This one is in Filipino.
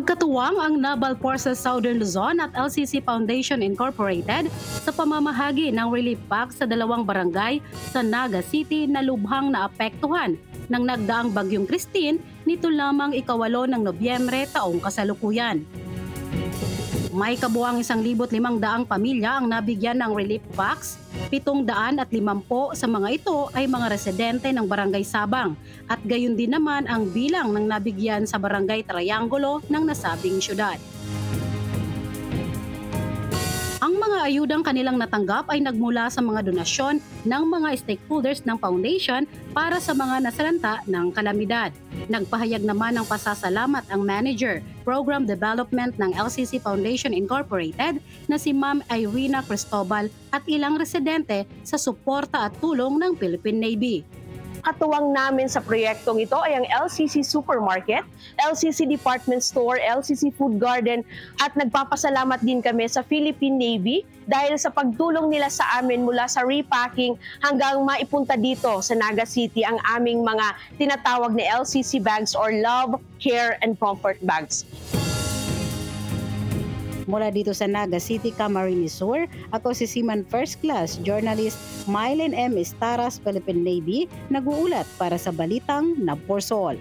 Nagkatuwang ang Naval Forces Southern Luzon at LCC Foundation Incorporated sa pamamahagi ng relief pack sa dalawang barangay sa Naga City na lubhang naapektuhan ng nagdaang Bagyong Christine nito lamang 8 ng Nobyembre taong kasalukuyan. May kabuang 1,500 pamilya ang nabigyan ng relief packs. 750 sa mga ito ay mga residente ng Barangay Sabang at gayon din naman ang bilang ng nabigyan sa Barangay Triangulo ng nasabing syudad. Ang mga ayudang kanilang natanggap ay nagmula sa mga donasyon ng mga stakeholders ng foundation para sa mga nasalanta ng kalamidad. Nagpahayag naman ng pasasalamat ang Manager, Program Development ng LCC Foundation Incorporated na si Ma'am Irina Cristobal at ilang residente sa suporta at tulong ng Philippine Navy. Katuwang namin sa proyektong ito ay ang LCC Supermarket, LCC Department Store, LCC Food Garden at nagpapasalamat din kami sa Philippine Navy dahil sa pagtulong nila sa amin mula sa repacking hanggang maipunta dito sa Naga City ang aming mga tinatawag na LCC bags or Love, Care and Comfort bags. Mula dito sa Naga City, Camarines Sur, ako si Seaman First Class Journalist Mylene M. Estaras, Philippine Navy, nag-uulat para sa Balitang Naporsol.